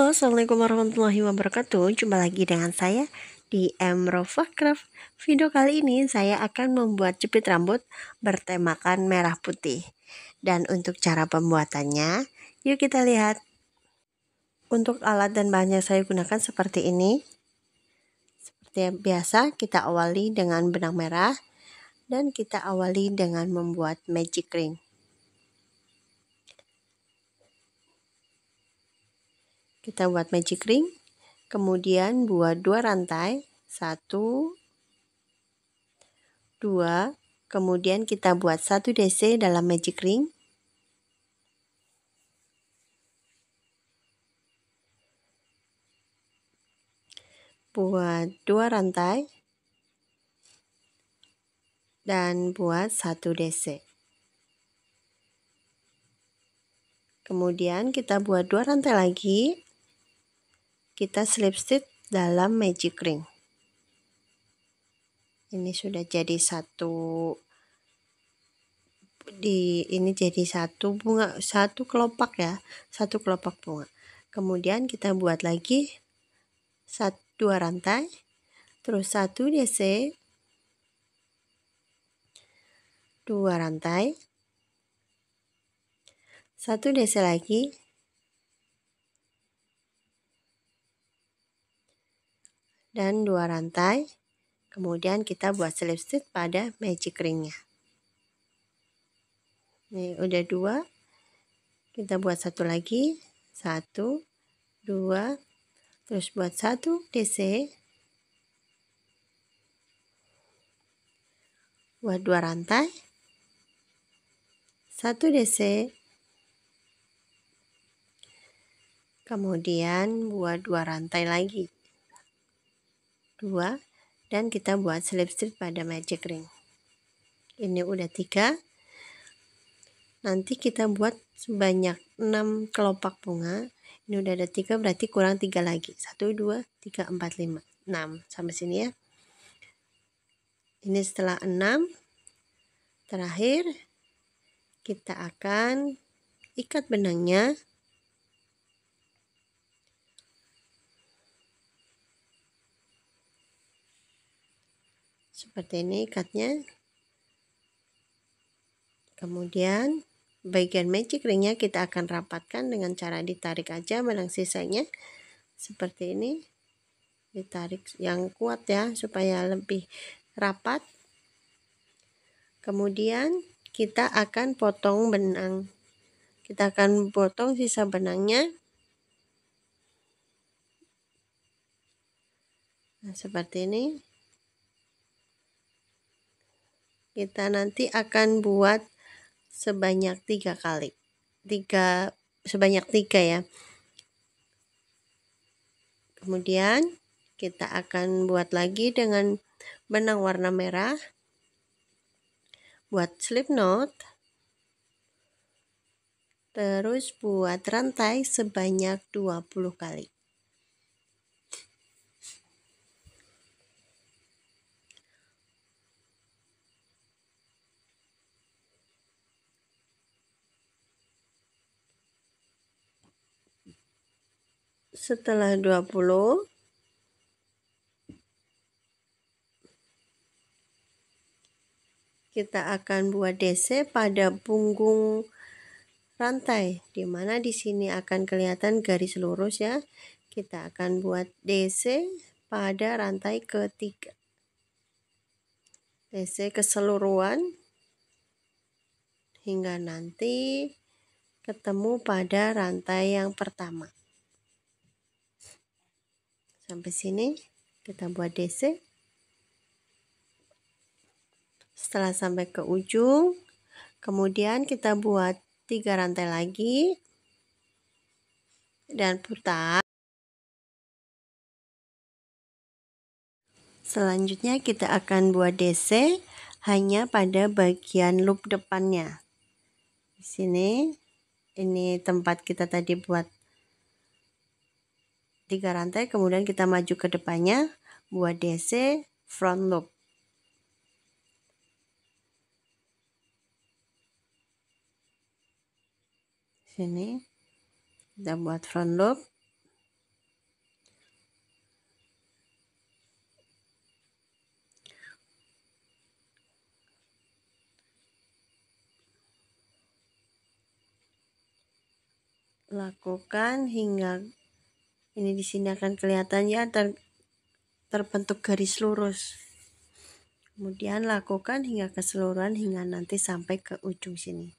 Halo, assalamualaikum warahmatullahi wabarakatuh. Jumpa lagi dengan saya di Emrofakraf. Video kali ini saya akan membuat jepit rambut bertemakan merah putih. Dan untuk cara pembuatannya, yuk kita lihat. Untuk alat dan bahan yang saya gunakan seperti ini. Seperti yang biasa, kita awali dengan benang merah dan kita awali dengan membuat magic ring. Kita buat magic ring, kemudian buat 2 rantai, 1, 2, kemudian kita buat 1 DC dalam magic ring. Buat 2 rantai dan buat 1 DC. Kemudian kita buat 2 rantai lagi. Kita slip stitch dalam magic ring. Ini sudah jadi ini jadi satu kelopak ya, satu kelopak bunga. Kemudian kita buat lagi 2 rantai, terus 1 DC, 2 rantai, 1 DC lagi, dan 2 rantai. Kemudian kita buat slip stitch pada magic ringnya. Ini udah 2. Kita buat 1 lagi, 1, 2, terus buat 1 DC, buat 2 rantai, 1 DC, kemudian buat 2 rantai lagi, 2, dan kita buat slip stitch pada magic ring. Ini udah 3. Nanti kita buat sebanyak 6 kelopak bunga. Ini udah ada 3, berarti kurang 3 lagi. 1, 2, 3, 4, 5, 6. Sampai sini ya. Ini setelah 6. Terakhir, kita akan ikat benangnya. Seperti ini ikatnya. Kemudian bagian magic ringnya kita akan rapatkan dengan cara ditarik aja benang sisanya. Seperti ini. Ditarik yang kuat ya supaya lebih rapat. Kemudian kita akan potong benang. Kita akan potong sisa benangnya. Nah, seperti ini. Kita nanti akan buat sebanyak 3 kali. Sebanyak 3 ya. Kemudian kita akan buat lagi dengan benang warna merah. Buat slip knot. Terus buat rantai sebanyak 20 kali. Setelah 20, kita akan buat DC pada punggung rantai, di mana di sini akan kelihatan garis lurus ya. Kita akan buat DC pada rantai ketiga. DC keseluruhan hingga nanti ketemu pada rantai yang pertama. Sampai sini kita buat DC. Setelah sampai ke ujung, kemudian kita buat 3 rantai lagi dan putar. Selanjutnya kita akan buat DC hanya pada bagian loop depannya. Di sini ini tempat kita tadi buat 3 rantai, kemudian kita maju ke depannya, buat DC front loop. Sini kita buat front loop. lakukan hingga ini di sini akan kelihatan ya terbentuk garis lurus. Kemudian lakukan hingga keseluruhan hingga nanti sampai ke ujung sini.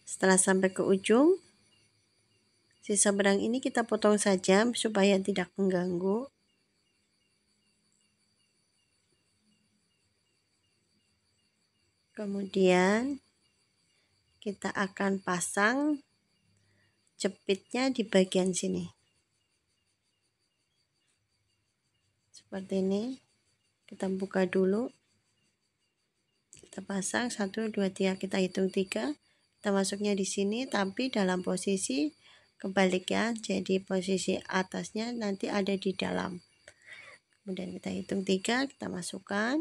Setelah sampai ke ujung, sisa benang ini kita potong saja supaya tidak mengganggu. Kemudian kita akan pasang jepitnya di bagian sini. Seperti ini. Kita buka dulu. Kita pasang 1 2 3, kita hitung 3. Kita masuknya di sini tapi dalam posisi kebalik ya. Jadi posisi atasnya nanti ada di dalam. Kemudian kita hitung 3, kita masukkan.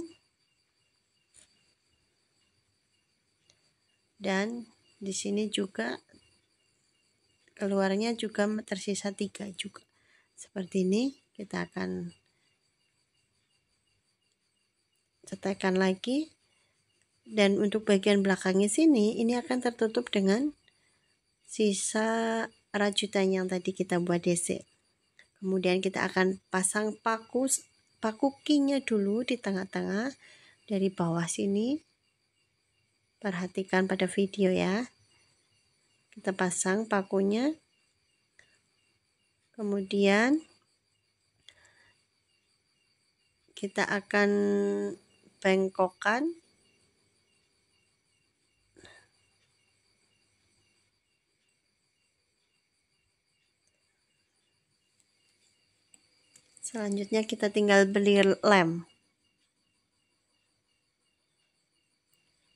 Dan di sini juga keluarnya juga tersisa 3 juga. Seperti ini kita akan cetekan lagi, dan untuk bagian belakangnya sini ini akan tertutup dengan sisa rajutan yang tadi kita buat DC. Kemudian kita akan pasang paku keynya dulu di tengah-tengah dari bawah sini. Perhatikan pada video ya. Kita pasang pakunya. Kemudian kita akan bengkokkan selanjutnya kita tinggal beli lem.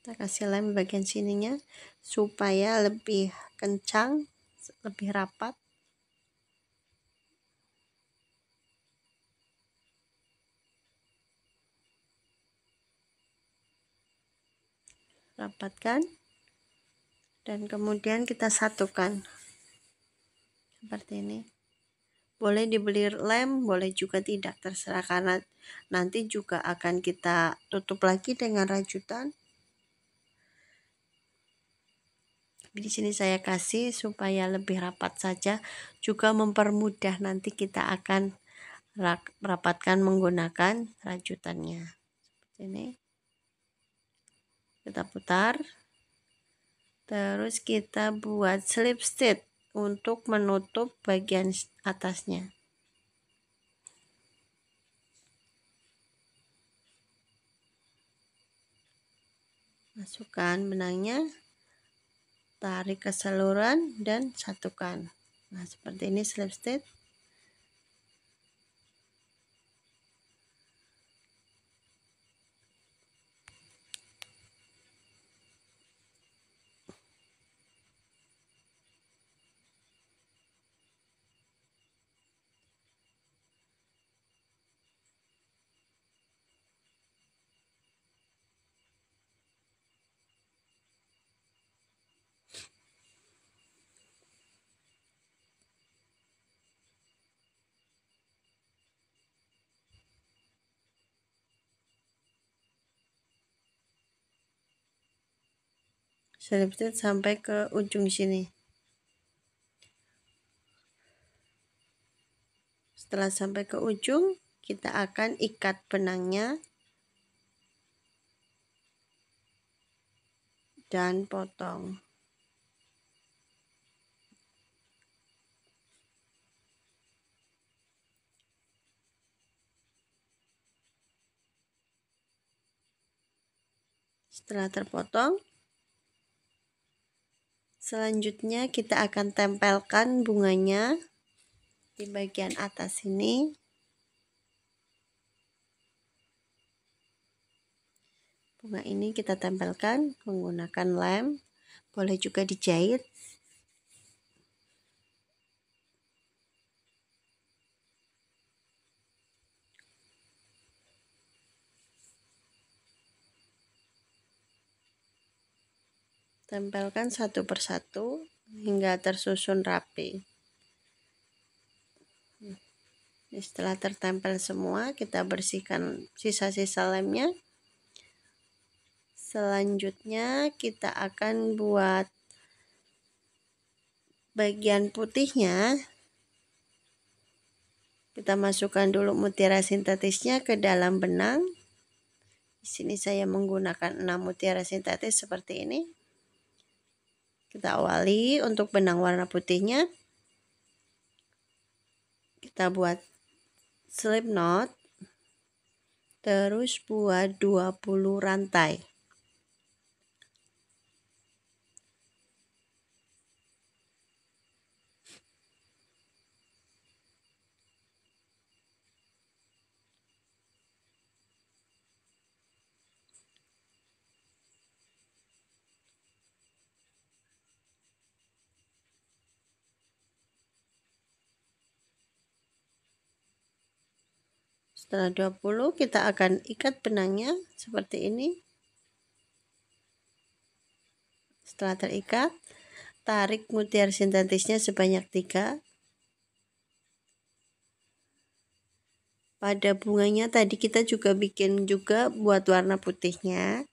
Kita kasih lem bagian sininya supaya lebih kencang, lebih rapat. Rapatkan dan kemudian kita satukan seperti ini. Boleh dibeli lem, boleh juga tidak, terserah, karena nanti juga akan kita tutup lagi dengan rajutan. Di sini saya kasih supaya lebih rapat saja, juga mempermudah nanti kita akan rapatkan menggunakan rajutannya. Seperti ini. Kita putar. Terus kita buat slip stitch untuk menutup bagian atasnya. Masukkan benangnya, tarik keseluruhan dan satukan. Nah, seperti ini slip stitch. Slip stitch sampai ke ujung sini. Setelah sampai ke ujung, kita akan ikat benangnya dan potong. Setelah terpotong, selanjutnya kita akan tempelkan bunganya di bagian atas sini. Bunga ini kita tempelkan menggunakan lem, boleh juga dijahit. Tempelkan satu persatu hingga tersusun rapi. Setelah tertempel semua, kita bersihkan sisa-sisa lemnya. Selanjutnya kita akan buat bagian putihnya. Kita masukkan dulu mutiara sintetisnya ke dalam benang. Di sini saya menggunakan 6 mutiara sintetis seperti ini. Kita awali untuk benang warna putihnya. Kita buat slip knot. Terus buat 20 rantai. Setelah 20 kita akan ikat benangnya seperti ini. Setelah terikat, tarik mutiara sintetisnya sebanyak 3. Pada bunganya tadi kita juga bikin juga buat warna putihnya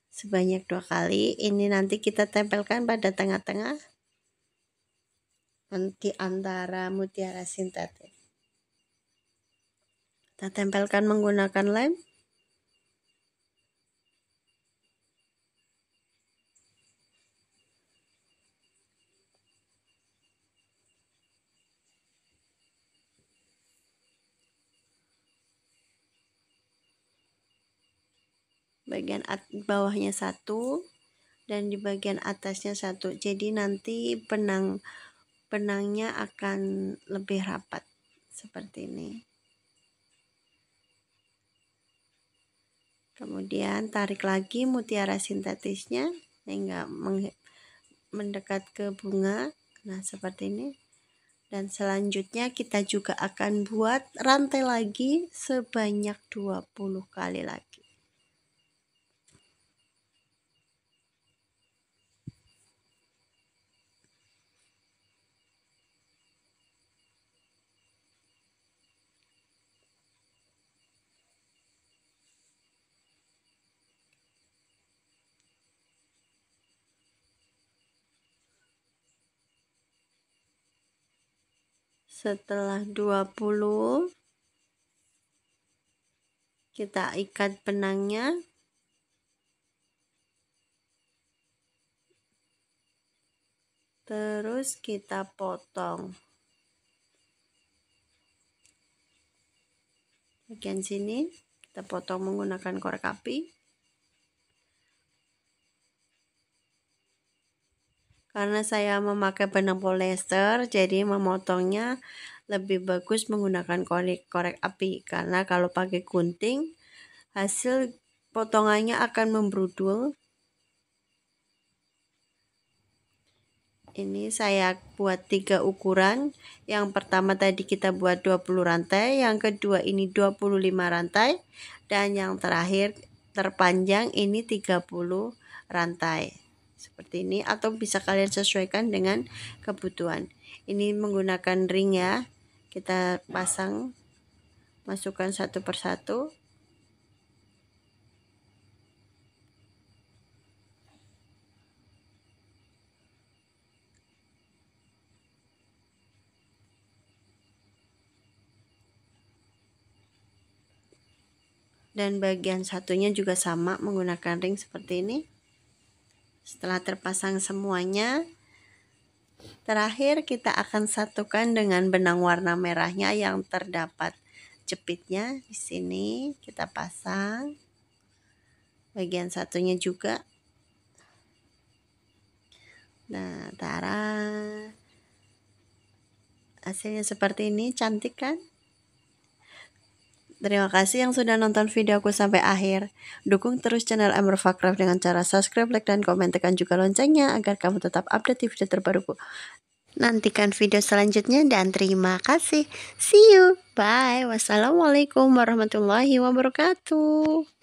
sebanyak 2 kali. Ini nanti kita tempelkan pada tengah-tengah di antara mutiara sintetis. Kita tempelkan menggunakan lem. Bagian bawahnya 1 dan di bagian atasnya 1. Jadi nanti benangnya akan lebih rapat seperti ini. Kemudian tarik lagi mutiara sintetisnya hingga mendekat ke bunga. Nah, seperti ini. Dan selanjutnya kita juga akan buat rantai lagi sebanyak 20 kali lagi. Setelah 20 kita ikat benangnya. Terus kita potong. Bagian sini kita potong menggunakan korek api. Karena saya memakai benang polyester, jadi memotongnya lebih bagus menggunakan korek api. Karena kalau pakai gunting, hasil potongannya akan membrudul. Ini saya buat 3 ukuran. Yang pertama tadi kita buat 20 rantai, yang kedua ini 25 rantai, dan yang terakhir terpanjang ini 30 rantai. Seperti ini, atau bisa kalian sesuaikan dengan kebutuhan. Ini menggunakan ring ya. Kita pasang, masukkan satu persatu. Dan bagian satunya juga sama menggunakan ring seperti ini. Setelah terpasang semuanya, terakhir kita akan satukan dengan benang warna merahnya yang terdapat jepitnya. Di sini kita pasang. Bagian satunya juga. Nah, tara. Hasilnya seperti ini, cantik kan? Terima kasih yang sudah nonton videoku sampai akhir. Dukung terus channel Emrofa Craft dengan cara subscribe, like, dan komen. Tekan juga loncengnya agar kamu tetap update di video terbaruku. Nantikan video selanjutnya dan terima kasih. See you. Bye. Wassalamualaikum warahmatullahi wabarakatuh.